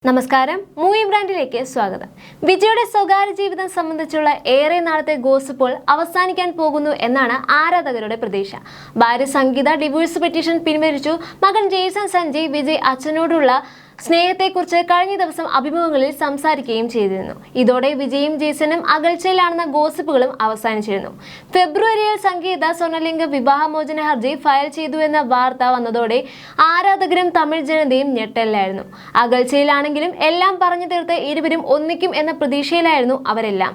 നമസ്കാരം, മൂവി ബ്രാൻഡിലേക്ക് സ്വാഗതം. വിജയുടെ സ്വകാര്യ ജീവിതം സംബന്ധിച്ചുള്ള ഏറെ നാളത്തെ ഗോസിപ്പോൾ അവസാനിക്കാൻ പോകുന്നു എന്നാണ് ആരാധകരുടെ പ്രതീക്ഷ. ഭാര്യ സംഗീത ഡിവോഴ്സ് പെറ്റീഷൻ പിൻവലിച്ചു. മകൻ ജെയ്സൺ സഞ്ജയ് വിജയ് അച്ഛനോടുള്ള സ്നേഹത്തെക്കുറിച്ച് കഴിഞ്ഞ ദിവസം അഭിമുഖങ്ങളിൽ സംസാരിക്കുകയും ചെയ്തിരുന്നു. ഇതോടെ വിജയും ജെയ്സണും അകൽച്ചയിലാണെന്ന ഗോസിപ്പുകളും അവസാനിച്ചിരുന്നു. ഫെബ്രുവരിയിൽ സംഗീത സ്വർണ്ണലിംഗ വിവാഹമോചന ഹർജി ഫയൽ ചെയ്തു എന്ന വാർത്ത വന്നതോടെ ആരാധകരും തമിഴ് ജനതയും ഞെട്ടലിലായിരുന്നു. അകൽച്ചയിലാണെങ്കിലും എല്ലാം പറഞ്ഞു തീർത്ത് ഇരുവരും ഒന്നിക്കും എന്ന പ്രതീക്ഷയിലായിരുന്നു അവരെല്ലാം.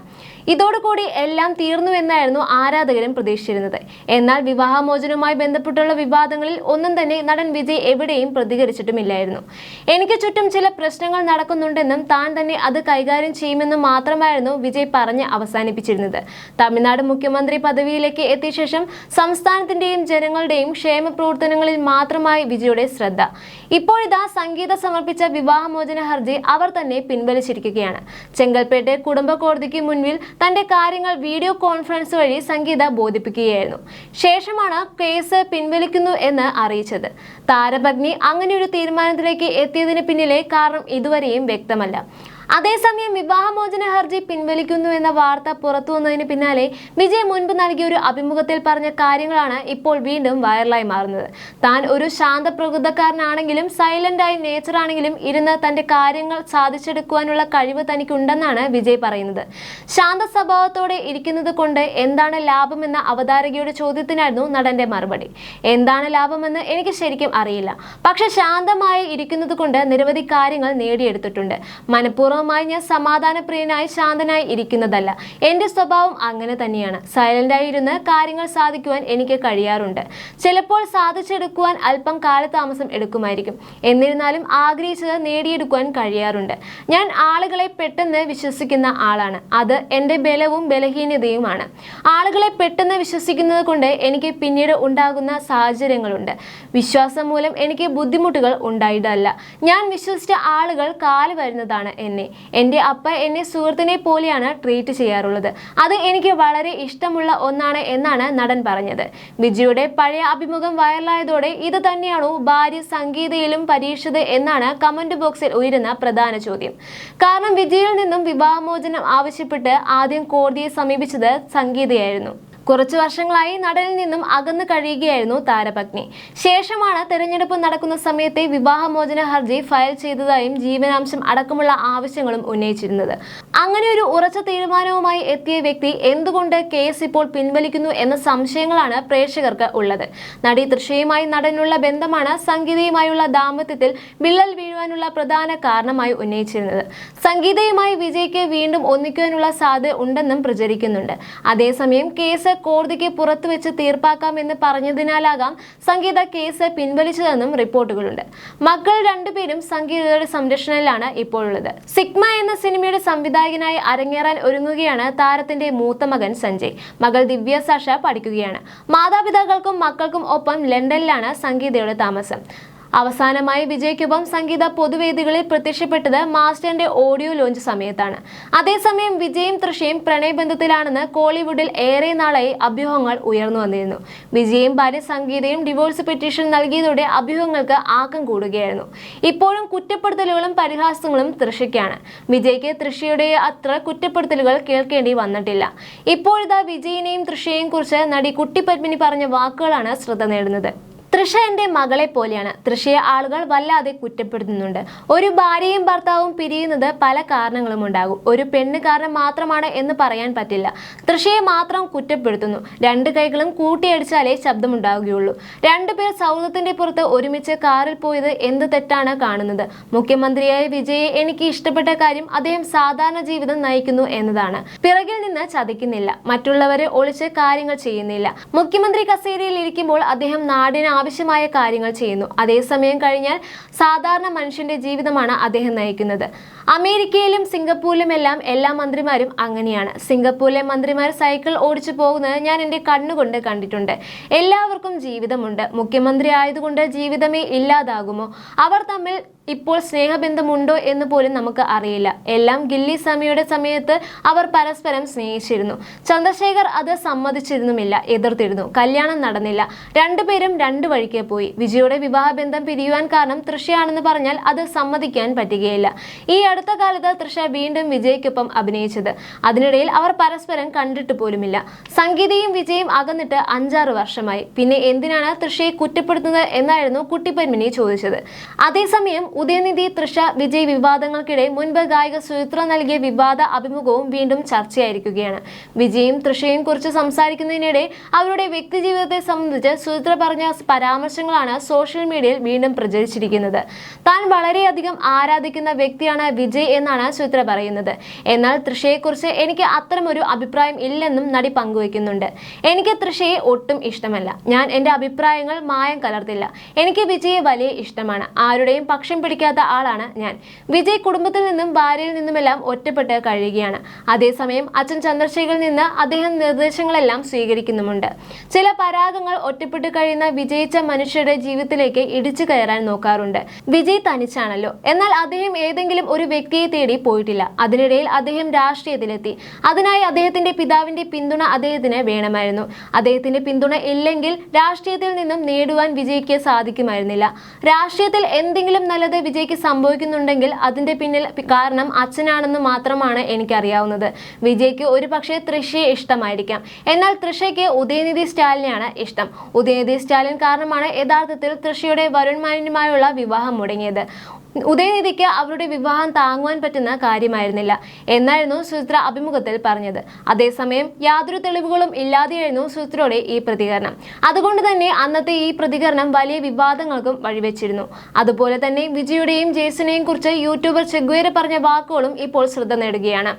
ഇതോടുകൂടി എല്ലാം തീർന്നു എന്നായിരുന്നു ആരാധകരും പ്രതീക്ഷിച്ചിരുന്നത്. എന്നാൽ വിവാഹമോചനവുമായി ബന്ധപ്പെട്ടുള്ള വിവാദങ്ങളിൽ ഒന്നും തന്നെ നടൻ വിജയ് എവിടെയും പ്രതികരിച്ചിട്ടുമില്ലായിരുന്നു. എനിക്ക് ചുറ്റും ചില പ്രശ്നങ്ങൾ നടക്കുന്നുണ്ടെന്നും താൻ തന്നെ അത് കൈകാര്യം ചെയ്യുമെന്നും മാത്രമായിരുന്നു വിജയ് പറഞ്ഞ് അവസാനിപ്പിച്ചിരുന്നത്. തമിഴ്നാട് മുഖ്യമന്ത്രി പദവിയിലേക്ക് എത്തിയ ശേഷം സംസ്ഥാനത്തിന്റെയും ജനങ്ങളുടെയും ക്ഷേമ പ്രവർത്തനങ്ങളിൽ മാത്രമായി വിജയുടെ ശ്രദ്ധ. ഇപ്പോഴിതാ സംഗീത സമർപ്പിച്ച വിവാഹമോചന ഹർജി അവർ തന്നെ പിൻവലിച്ചിരിക്കുകയാണ്. ചെങ്കൽപ്പേട്ട് കുടുംബ കോടതിക്ക് മുൻപിൽ തന്റെ കാര്യങ്ങൾ വീഡിയോ കോൺഫറൻസ് വഴി സംഗീത ബോധിപ്പിക്കുകയായിരുന്നു. ശേഷമാണ് കേസ് പിൻവലിക്കുന്നു എന്ന് അറിയിച്ചത്. താരപത്നി അങ്ങനെയൊരു തീരുമാനത്തിലേക്ക് എത്തിയതിന് പിന്നിലെ കാരണം ഇതുവരെയും വ്യക്തമല്ല. അതേസമയം വിവാഹമോചന ഹർജി പിൻവലിക്കുന്നു എന്ന വാർത്ത പുറത്തു വന്നതിന് പിന്നാലെ വിജയ് മുൻപ് നൽകിയ ഒരു അഭിമുഖത്തിൽ പറഞ്ഞ കാര്യങ്ങളാണ് ഇപ്പോൾ വീണ്ടും വൈറലായി മാറുന്നത്. താൻ ഒരു ശാന്തപ്രകൃതക്കാരനാണെങ്കിലും സൈലന്റായി നേച്ചറാണെങ്കിലും ഇരുന്ന് തന്റെ കാര്യങ്ങൾ സാധിച്ചെടുക്കുവാനുള്ള കഴിവ് തനിക്കുണ്ടെന്നാണ് വിജയ് പറയുന്നത്. ശാന്ത സ്വഭാവത്തോടെ ഇരിക്കുന്നത് കൊണ്ട് എന്താണ് ലാഭമെന്ന അവതാരകയുടെ ചോദ്യത്തിനായിരുന്നു നടന്റെ മറുപടി. എന്താണ് ലാഭമെന്ന് എനിക്ക് ശരിക്കും അറിയില്ല, പക്ഷെ ശാന്തമായി ഇരിക്കുന്നത് കൊണ്ട് നിരവധി കാര്യങ്ങൾ നേടിയെടുത്തിട്ടുണ്ട്. മനഃപൂർവ്വം ഞാൻ സമാധാനപ്രിയനായി ശാന്തനായി ഇരിക്കുന്നതല്ല. എന്റെ സ്വഭാവം അങ്ങനെ തന്നെയാണ്. സൈലന്റായി ഇരുന്ന് കാര്യങ്ങൾ സാധിക്കുവാൻ എനിക്ക് കഴിയാറുണ്ട്. ചിലപ്പോൾ സാധിച്ചെടുക്കുവാൻ അല്പം കാലതാമസം എടുക്കുമായിരിക്കും. എന്നിരുന്നാലും ആഗ്രഹിച്ചത് നേടിയെടുക്കുവാൻ കഴിയാറുണ്ട്. ഞാൻ ആളുകളെ പെട്ടെന്ന് വിശ്വസിക്കുന്ന ആളാണ്. അത് എന്റെ ബലവും ബലഹീനതയുമാണ്. ആളുകളെ പെട്ടെന്ന് വിശ്വസിക്കുന്നത് കൊണ്ട് എനിക്ക് പിന്നീട് ഉണ്ടാകുന്ന സാഹചര്യങ്ങളുണ്ട്. വിശ്വാസം മൂലം എനിക്ക് ബുദ്ധിമുട്ടുകൾ ഉണ്ടായിട്ടല്ല. ഞാൻ വിശ്വസിച്ച ആളുകൾ കാല് വരുന്നതാണ് എന്നെ. എന്റെ അപ്പ എന്നെ സുഹൃത്തിനെ പോലെയാണ് ട്രീറ്റ് ചെയ്യാറുള്ളത്. അത് എനിക്ക് വളരെ ഇഷ്ടമുള്ള ഒന്നാണ് എന്നാണ് നടൻ പറഞ്ഞത്. വിജയുടെ പഴയ അഭിമുഖം വൈറലായതോടെ ഇത് തന്നെയാണോ ഭാര്യ സംഗീതയിലും പരീക്ഷിച്ചത് എന്നാണ് കമന്റ് ബോക്സിൽ ഉയരുന്ന പ്രധാന ചോദ്യം. കാരണം വിജയിൽ നിന്നും വിവാഹമോചനം ആവശ്യപ്പെട്ട് ആദ്യം കോടതിയെ സമീപിച്ചത് സംഗീതയായിരുന്നു. കുറച്ചു വർഷങ്ങളായി നടനിൽ നിന്നും അകന്നു കഴിയുകയായിരുന്നു താരപത്നി. ശേഷമാണ് തെരഞ്ഞെടുപ്പ് നടക്കുന്ന സമയത്തെ വിവാഹമോചന ഹർജി ഫയൽ ചെയ്തതായും ജീവനാംശം അടക്കമുള്ള ആവശ്യങ്ങളും ഉന്നയിച്ചിരുന്നത്. അങ്ങനെ ഒരു ഉറച്ച തീരുമാനവുമായി എത്തിയ വ്യക്തി എന്തുകൊണ്ട് കേസ് ഇപ്പോൾ പിൻവലിക്കുന്നു എന്ന സംശയങ്ങളാണ് പ്രേക്ഷകർക്ക് ഉള്ളത്. നടി തൃഷയുമായി നടനുള്ള ബന്ധമാണ് സംഗീതയുമായുള്ള ദാമ്പത്യത്തിൽ വിള്ളൽ വീഴുവാനുള്ള പ്രധാന കാരണമായി ഉന്നയിച്ചിരുന്നത്. സംഗീതയുമായി വിജയ്ക്ക് വീണ്ടും ഒന്നിക്കുവാനുള്ള സാധ്യത ഉണ്ടെന്നും പ്രചരിക്കുന്നുണ്ട്. അതേസമയം കേസ് കോടതിക്ക് പുറത്തു വെച്ച് തീർപ്പാക്കാമെന്ന് പറഞ്ഞതിനാലാകാം സംഗീത കേസ് പിൻവലിച്ചതെന്നും റിപ്പോർട്ടുകളുണ്ട്. മക്കൾ രണ്ടുപേരും സംഗീതയുടെ സംരക്ഷണയിലാണ് ഇപ്പോഴുള്ളത്. സിഗ്മ എന്ന സിനിമയുടെ സംവിധായകനായി അരങ്ങേറാൻ ഒരുങ്ങുകയാണ് താരത്തിന്റെ മൂത്ത മകൻ സഞ്ജയ്. മകൾ ദിവ്യ സാഷ പഠിക്കുകയാണ്. മാതാപിതാക്കൾക്കും മക്കൾക്കും ഒപ്പം ലണ്ടനിലാണ് സംഗീതയുടെ താമസം. അവസാനമായി വിജയ്ക്കൊപ്പം സംഗീത പൊതുവേദികളിൽ പ്രത്യക്ഷപ്പെട്ടത് മാസ്റ്ററിന്റെ ഓഡിയോ ലോഞ്ച് സമയത്താണ്. അതേസമയം വിജയും തൃഷയും പ്രണയബന്ധത്തിലാണെന്ന് കോളിവുഡിൽ ഏറെ നാളായി അഭ്യൂഹങ്ങൾ ഉയർന്നു വന്നിരുന്നു. വിജയും ഭാര്യ സംഗീതയും ഡിവോഴ്സ് പെറ്റീഷൻ നൽകിയതോടെ അഭ്യൂഹങ്ങൾക്ക് ആക്കം കൂടുകയായിരുന്നു. ഇപ്പോഴും കുറ്റപ്പെടുത്തലുകളും പരിഹാസങ്ങളും തൃഷയ്ക്കാണ്. വിജയ്ക്ക് തൃഷയുടെ അത്ര കുറ്റപ്പെടുത്തലുകൾ കേൾക്കേണ്ടി വന്നിട്ടില്ല. ഇപ്പോഴിതാ വിജയിനെയും തൃഷയെയും കുറിച്ച് നടി കുട്ടി പത്മിനി പറഞ്ഞ വാക്കുകളാണ് ശ്രദ്ധ നേടുന്നത്. തൃഷ എന്റെ മകളെ പോലെയാണ്. തൃഷയെ ആളുകൾ വല്ലാതെ കുറ്റപ്പെടുത്തുന്നുണ്ട്. ഒരു ഭാര്യയും ഭർത്താവും പിരിയുന്നത് പല കാരണങ്ങളും ഉണ്ടാകും. ഒരു പെണ്ണ് കാരണം മാത്രമാണ് എന്ന് പറയാൻ പറ്റില്ല. തൃഷയെ മാത്രം കുറ്റപ്പെടുത്തുന്നു. രണ്ട് കൈകളും കൂട്ടിയടിച്ചാലേ ശബ്ദമുണ്ടാവുകയുള്ളൂ. രണ്ടുപേർ സൗഹൃദത്തിന്റെ പുറത്ത് ഒരുമിച്ച് കാറിൽ പോയത് എന്ത് തെറ്റാണ് കാണുന്നത്? മുഖ്യമന്ത്രിയായ വിജയെ എനിക്ക് ഇഷ്ടപ്പെട്ട കാര്യം അദ്ദേഹം സാധാരണ ജീവിതം നയിക്കുന്നു എന്നതാണ്. പിറകിൽ നിന്ന് ചതിക്കുന്നില്ല. മറ്റുള്ളവരെ ഒളിച്ച് കാര്യങ്ങൾ ചെയ്യുന്നില്ല. മുഖ്യമന്ത്രി കസേരയിൽ ഇരിക്കുമ്പോൾ അദ്ദേഹം നാടിന് ആവശ്യമായ കാര്യങ്ങൾ ചെയ്യുന്നു. അതേസമയം കഴിഞ്ഞാൽ സാധാരണ മനുഷ്യന്റെ ജീവിതമാണ് അദ്ദേഹം നയിക്കുന്നത്. അമേരിക്കയിലും സിംഗപ്പൂരിലുമെല്ലാം എല്ലാ മന്ത്രിമാരും അങ്ങനെയാണ്. സിംഗപ്പൂരിലെ മന്ത്രിമാർ സൈക്കിൾ ഓടിച്ചു പോകുന്നത് ഞാൻ എൻ്റെ കണ്ണുകൊണ്ട് കണ്ടിട്ടുണ്ട്. എല്ലാവർക്കും ജീവിതമുണ്ട്. മുഖ്യമന്ത്രി ആയതുകൊണ്ട് ജീവിതമേ ഇല്ലാതാകുമോ? അവർ തമ്മിൽ ഇപ്പോൾ സ്നേഹബന്ധമുണ്ടോ എന്ന് പോലും നമുക്ക് അറിയില്ല. എല്ലാം ഗില്ലി സമയുടെ സമയത്ത് അവർ പരസ്പരം സ്നേഹിച്ചിരുന്നു. ചന്ദ്രശേഖർ അത് സമ്മതിച്ചിരുന്നുമില്ല, എതിർത്തിരുന്നു. കല്യാണം നടന്നില്ല. രണ്ടുപേരും രണ്ടു വഴിക്ക് പോയി. വിജയുടെ വിവാഹബന്ധം പിരിയുവാൻ കാരണം തൃഷയാണെന്ന് പറഞ്ഞാൽ അത് സമ്മതിക്കാൻ പറ്റുകയില്ല. ഈ അടുത്ത കാലത്ത് തൃഷ വീണ്ടും വിജയ്ക്കൊപ്പം അഭിനയിച്ചത്. അതിനിടയിൽ അവർ പരസ്പരം കണ്ടിട്ട് പോലുമില്ല. സംഗീതയും വിജയും അകന്നിട്ട് 5-6 വർഷമായി. പിന്നെ എന്തിനാണ് തൃഷയെ കുറ്റപ്പെടുത്തുന്നത് എന്നായിരുന്നു കുട്ടിപ്പന്മിനി ചോദിച്ചത്. അതേസമയം ഉദയനിധി തൃഷ വിജയ് വിവാദങ്ങൾക്കിടെ മുൻപ് ഗായിക സുചിത്ര നൽകിയ വിവാദ അഭിമുഖവും വീണ്ടും ചർച്ചയായിരിക്കുകയാണ്. വിജയും തൃഷയും കുറിച്ച് സംസാരിക്കുന്നതിനിടെ അവരുടെ വ്യക്തി ജീവിതത്തെ സംബന്ധിച്ച് സുചിത്ര പറഞ്ഞ പരാമർശങ്ങളാണ് സോഷ്യൽ മീഡിയയിൽ വീണ്ടും പ്രചരിച്ചിരിക്കുന്നത്. താൻ വളരെയധികം ആരാധിക്കുന്ന വ്യക്തിയാണ് വിജയ് എന്നാണ് സുചിത്ര പറയുന്നത്. എന്നാൽ തൃഷയെക്കുറിച്ച് എനിക്ക് അത്തരമൊരു അഭിപ്രായം ഇല്ലെന്നും നടി പങ്കുവെക്കുന്നുണ്ട്. എനിക്ക് തൃഷയെ ഒട്ടും ഇഷ്ടമല്ല. ഞാൻ എന്റെ അഭിപ്രായങ്ങൾ മായം കലർത്തില്ല. എനിക്ക് വിജയെ വലിയ ഇഷ്ടമാണ്. ആരുടെയും പക്ഷം പിടിക്കാത്ത ആളാണ് ഞാൻ. വിജയ് കുടുംബത്തിൽ നിന്നും ഭാര്യയിൽ നിന്നുമെല്ലാം ഒറ്റപ്പെട്ട് കഴിയുകയാണ്. അതേസമയം അച്ഛൻ ചന്ദ്രശേഖറിൽ നിന്ന് അദ്ദേഹം നിർദ്ദേശങ്ങളെല്ലാം സ്വീകരിക്കുന്നുമുണ്ട്. ചില പരാഗങ്ങൾ ഒറ്റപ്പെട്ട് കഴിയുന്ന വിജയിച്ച മനുഷ്യരുടെ ജീവിതത്തിലേക്ക് ഇടിച്ചു കയറാൻ നോക്കാറുണ്ട്. വിജയ് തനിച്ചാണല്ലോ. എന്നാൽ അദ്ദേഹം ഏതെങ്കിലും ഒരു വ്യക്തിയെ തേടി പോയിട്ടില്ല. അതിനിടയിൽ അദ്ദേഹം രാഷ്ട്രീയത്തിലെത്തി. അതിനായി അദ്ദേഹത്തിന്റെ പിതാവിന്റെ പിന്തുണ അദ്ദേഹത്തിന് വേണമായിരുന്നു. അദ്ദേഹത്തിന്റെ പിന്തുണ ഇല്ലെങ്കിൽ രാഷ്ട്രീയത്തിൽ നിന്നും നേടുവാൻ വിജയ്ക്ക് സാധിക്കുമായിരുന്നില്ല. രാഷ്ട്രീയത്തിൽ എന്തെങ്കിലും നല്ലത് വിജയ്ക്ക് സംഭവിക്കുന്നുണ്ടെങ്കിൽ അതിന്റെ പിന്നിൽ കാരണം അച്ഛനാണെന്ന് മാത്രമാണ് എനിക്കറിയാവുന്നത്. വിജയ്ക്ക് ഒരു പക്ഷേ തൃഷയെ ഇഷ്ടമായിരിക്കാം. എന്നാൽ തൃഷയ്ക്ക് ഉദയനിധി സ്റ്റാലിനെയാണ് ഇഷ്ടം. ഉദയനിധി സ്റ്റാലിൻ കാരണമാണ് യഥാർത്ഥത്തിൽ തൃഷയുടെ വരുൺ മാനിയുമായുള്ള വിവാഹം മുടങ്ങിയത്. ഉദയനിധിക്ക് അവരുടെ വിവാഹം താങ്ങുവാൻ പറ്റുന്ന കാര്യമായിരുന്നില്ല എന്നായിരുന്നു സുചിത്ര അഭിമുഖത്തിൽ പറഞ്ഞത്. അതേസമയം യാതൊരു തെളിവുകളും ഇല്ലാതെയായിരുന്നു സുചിത്രയുടെ ഈ പ്രതികരണം. അതുകൊണ്ട് തന്നെ അന്നത്തെ ഈ പ്രതികരണം വലിയ വിവാദങ്ങൾക്കും വഴിവെച്ചിരുന്നു. അതുപോലെ തന്നെ വിജയുടെയും ജെയ്സനെയും കുറിച്ച് യൂട്യൂബർ ചെഗ്വേര പറഞ്ഞ വാക്കുകളും ഇപ്പോൾ ശ്രദ്ധ നേടുകയാണ്.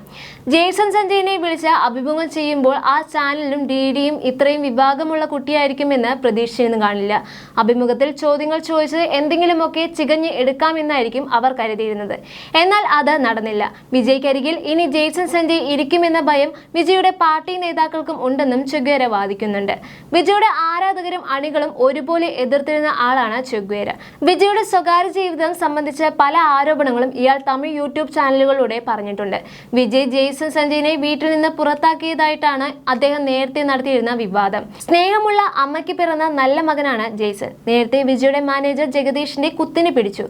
ജെയ്സൺ സഞ്ജയിനെ വിളിച്ച് അഭിമുഖം ചെയ്യുമ്പോൾ ആ ചാനലിനും ഡിഡിയും ഇത്രയും വിഭാഗമുള്ള കുട്ടിയായിരിക്കുമെന്ന് പ്രതീക്ഷിച്ചിരുന്നു കാണില്ല. അഭിമുഖത്തിൽ ചോദ്യങ്ങൾ ചോദിച്ചത് എന്തെങ്കിലുമൊക്കെ ചികഞ്ഞ് എടുക്കാമെന്നായിരുന്നു അവർ കരുതിയിരുന്നത്. എന്നാൽ അത് നടന്നില്ല. വിജയ്ക്കരികിൽ ഇനി ജെയ്സൺ സഞ്ജയ് ഇരിക്കുമെന്ന ഭയം വിജയുടെ പാർട്ടി നേതാക്കൾക്കും ഉണ്ടെന്നും ചെഗ്വേര വാദിക്കുന്നുണ്ട്. വിജയുടെ ആരാധകരും അണികളും ഒരുപോലെ എതിർത്തിരുന്ന ആളാണ് ചെഗ്വേര. വിജയുടെ സ്വകാര്യ ജീവിതം സംബന്ധിച്ച പല ആരോപണങ്ങളും ഇയാൾ തമിഴ് യൂട്യൂബ് ചാനലുകളിലൂടെ പറഞ്ഞിട്ടുണ്ട്. വിജയ് ജെയ്സൺ സഞ്ജയിനെ വീട്ടിൽ നിന്ന് പുറത്താക്കിയതായിട്ടാണ് അദ്ദേഹം നേരത്തെ നടത്തിയിരുന്ന വിവാദം. സ്നേഹമുള്ള അമ്മയ്ക്ക് പിറന്ന നല്ല മകനാണ് ജെയ്സൺ. നേരത്തെ വിജയുടെ മാനേജർ ജഗദീഷിന്റെ കുത്തിന് പിടിച്ചു.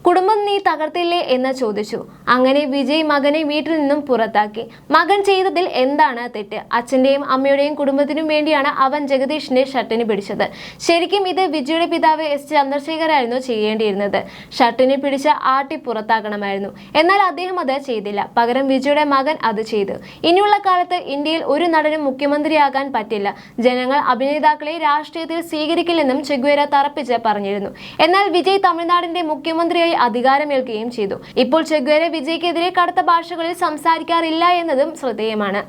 കുടുംബം നീ തകർത്തില്ലേ എന്ന് ചോദിച്ചു. അങ്ങനെ വിജയ് മകനെ വീട്ടിൽ നിന്നും പുറത്താക്കി. മകൻ ചെയ്തതിൽ എന്താണ് തെറ്റ്? അച്ഛന്റെയും അമ്മയുടെയും കുടുംബത്തിനും വേണ്ടിയാണ് അവൻ ജഗദീഷിന്റെ ഷർട്ടിന് പിടിച്ചത്. ശരിക്കും ഇത് വിജയുടെ പിതാവ് എസ് ചന്ദ്രശേഖരായിരുന്നു ചെയ്യേണ്ടിയിരുന്നത്. ഷർട്ടിന് പിടിച്ച് ആട്ടി പുറത്താക്കണമായിരുന്നു. എന്നാൽ അദ്ദേഹം അത് ചെയ്തില്ല. പകരം വിജയുടെ മകൻ അത് ചെയ്തു. ഇനിയുള്ള കാലത്ത് ഇന്ത്യയിൽ ഒരു നടനും മുഖ്യമന്ത്രിയാകാൻ പറ്റില്ല. ജനങ്ങൾ അഭിനേതാക്കളെ രാഷ്ട്രീയത്തിൽ സ്വീകരിക്കില്ലെന്നും ചെഗ്വേര തറപ്പിച്ച് പറഞ്ഞിരുന്നു. എന്നാൽ വിജയ് തമിഴ്നാടിന്റെ മുഖ്യമന്ത്രിയായി അധികാരമേൽക്കുകയും ചെയ്തു. ഇപ്പോൾ ചെഗ്വേര വിജയ്ക്കെതിരെ കടുത്ത ഭാഷകളിൽ സംസാരിക്കാറില്ല എന്നതും ശ്രദ്ധേയമാണ്.